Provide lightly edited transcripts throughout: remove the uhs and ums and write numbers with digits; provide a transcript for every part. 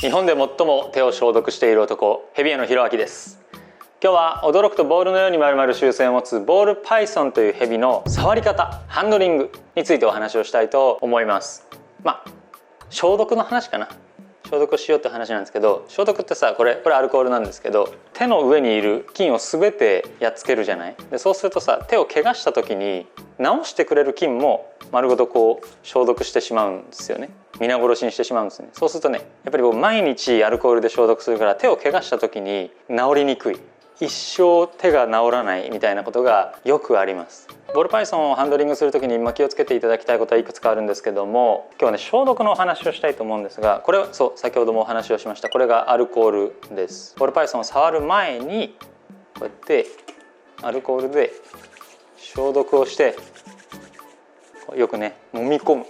日本で最も手を消毒している男、ヘビ屋のひろあきです。今日は驚くとボールのように丸々習性を持つボールパイソンというヘビの触り方、ハンドリングについてお話をしたいと思います。消毒の話かな。消毒をしようって話なんですけど、消毒ってさ、これアルコールなんですけど、手の上にいる菌を全てやっつけるじゃない。でそうするとさ、手を怪我した時に治してくれる菌も丸ごとこう消毒してしまうんですよね。皆殺しにしてしまうんですね。そうするとね、やっぱり毎日アルコールで消毒するから手を怪我した時に治りにくい、一生手が治らないみたいなことがよくあります。ボールパイソンをハンドリングする時に気をつけていただきたいことはいくつかあるんですけども、今日はね消毒のお話をしたいと思うんですが、これは先ほどもお話をしました、これがアルコールです。ボールパイソンを触る前にこうやってアルコールで消毒をしてよくね揉み込む、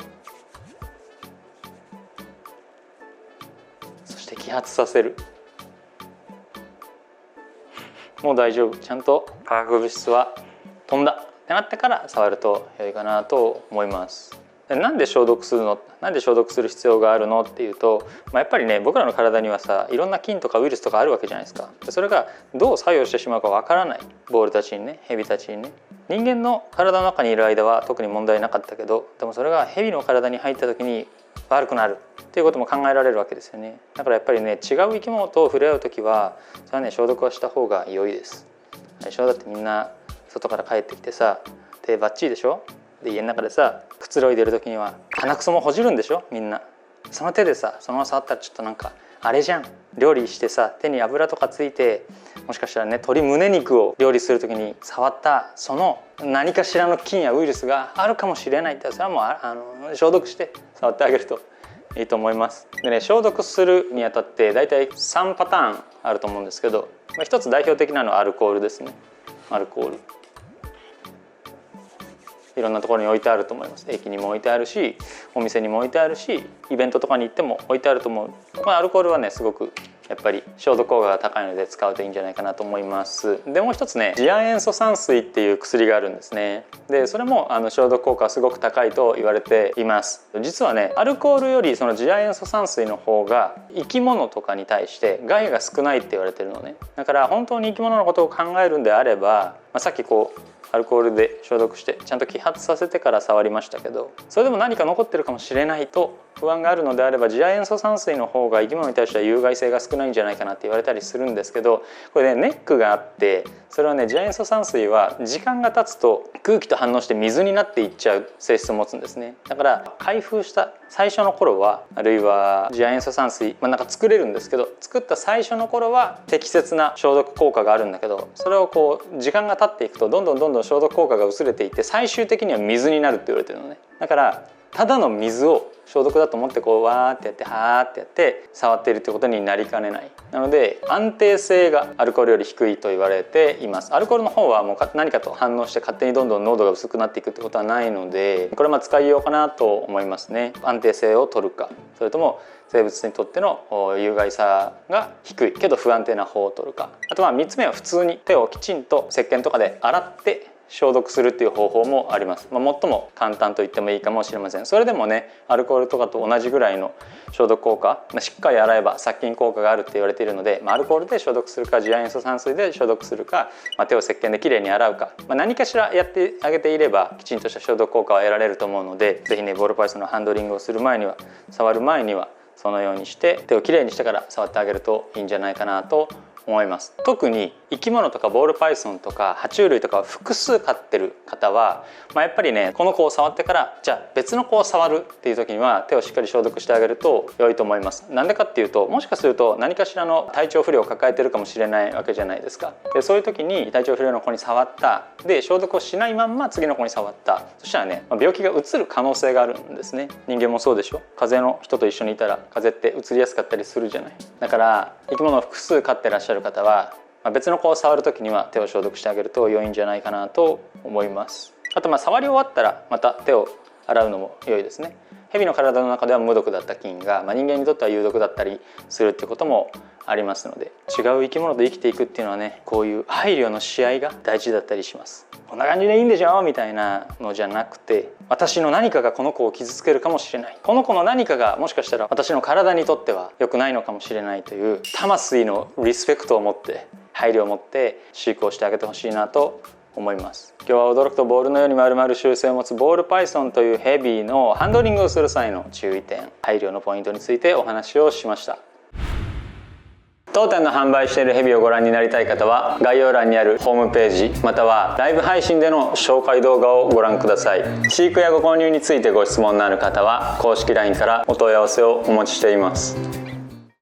そして揮発させる。もう大丈夫、ちゃんと化学物質は飛んだってなってから触ると良いかなと思います。なんで消毒するの、なんで消毒する必要があるのっていうと、やっぱりね、僕らの体にはさ、いろんな菌とかウイルスとかあるわけじゃないですか。それがどう作用してしまうかわからない、ボールたちにね、ヘビたちにね。人間の体の中にいる間は特に問題なかったけど、でもそれがヘビの体に入った時に悪くなるっていうことも考えられるわけですよね。だからやっぱりね、違う生き物と触れ合う時はそれはね、消毒はした方が良いです。最初だってみんな外から帰ってきてさ、手バッチリでしょ。で家の中でさ、くつろいでる時には鼻くそもほじるんでしょ、みんな。その手でさ、そのまま触ったらちょっとなんかあれじゃん。料理してさ、手に油とかついて、もしかしたらね、鶏胸肉を料理する時に触ったその何かしらの菌やウイルスがあるかもしれないって、それはもう消毒して触ってあげるといいと思います。でね、消毒するにあたってだいたい3パターンあると思うんですけど、一つ代表的なのはアルコールですね。アルコールいろんなところに置いてあると思います。駅にも置いてあるし、お店にも置いてあるし、イベントとかに行っても置いてあると思う。アルコールはね、すごくやっぱり消毒効果が高いので使うといいんじゃないかなと思います。でもう一つね、次亜塩素酸水っていう薬があるんですね。でそれも消毒効果はすごく高いと言われています。実はね、アルコールよりその次亜塩素酸水の方が生き物とかに対して害が少ないって言われてるのね。だから本当に生き物のことを考えるんであれば、さっきアルコールで消毒してちゃんと揮発させてから触りましたけど、それでも何か残ってるかもしれないと不安があるのであれば、次亜塩素酸水の方が生き物に対しては有害性が少ないんじゃないかなって言われたりするんですけど、これね、ネックがあって、それはね、次亜塩素酸水は時間が経つと空気と反応して水になっていっちゃう性質を持つんですね。だから開封した最初の頃は、あるいは次亜塩素酸水、なんか作れるんですけど、作った最初の頃は適切な消毒効果があるんだけど、それを時間が経っていくとどんどん消毒効果が薄れていって、最終的には水になるって言われてるのね。だからただの水を消毒だと思ってわーってやってはーってやって触っているってことになりかねない。なので安定性がアルコールより低いと言われています。アルコールの方はもう何かと反応して勝手にどんどん濃度が薄くなっていくってことはないので、これは使いようかなと思いますね。安定性を取るか、それとも生物にとっての有害さが低いけど不安定な方を取るか。あとは3つ目は普通に手をきちんと石鹸とかで洗って消毒するっていう方法もあります。最も簡単と言ってもいいかもしれません。それでもね、アルコールとかと同じぐらいの消毒効果、しっかり洗えば殺菌効果があるって言われているので、アルコールで消毒するか次亜塩素酸水で消毒するか、手を石鹸できれいに洗うか、何かしらやってあげていればきちんとした消毒効果は得られると思うので、是非ね、ボールパイソンのハンドリングをする前には、触る前にはそのようにして手をきれいにしてから触ってあげるといいんじゃないかなと思います。特に生き物とかボールパイソンとか爬虫類とかを複数飼ってる方は、やっぱりね、この子を触ってからじゃあ別の子を触るっていう時には手をしっかり消毒してあげると良いと思います。なんでかっていうと、もしかすると何かしらの体調不良を抱えてるかもしれないわけじゃないですか。でそういう時に体調不良の子に触った、で消毒をしないまんま次の子に触った、そしたらね、病気がうつる可能性があるんですね。人間もそうでしょ。風邪の人と一緒にいたら風邪ってうつりやすかったりするじゃない。だから生き物を複数飼ってらっしゃる方は、別の子を触る時には手を消毒してあげると良いんじゃないかなと思います。あと触り終わったらまた手を洗うのも良いですね。蛇の体の中では無毒だった菌が、人間にとっては有毒だったりするってこともありますので、違う生き物と生きていくっていうのはね、こういう配慮のし合いが大事だったりします。こんな感じでいいんでしょみたいなのじゃなくて、私の何かがこの子を傷つけるかもしれない、この子の何かがもしかしたら私の体にとっては良くないのかもしれないという魂のリスペクトを持って配慮を持って飼育をしてあげてほしいなと思います。今日は驚くとボールのように丸々習性を持つボールパイソンというヘビのハンドリングをする際の注意点、配慮のポイントについてお話をしました。当店の販売しているヘビをご覧になりたい方は概要欄にあるホームページまたはライブ配信での紹介動画をご覧ください。飼育やご購入についてご質問のある方は公式 LINE からお問い合わせをお待ちしています。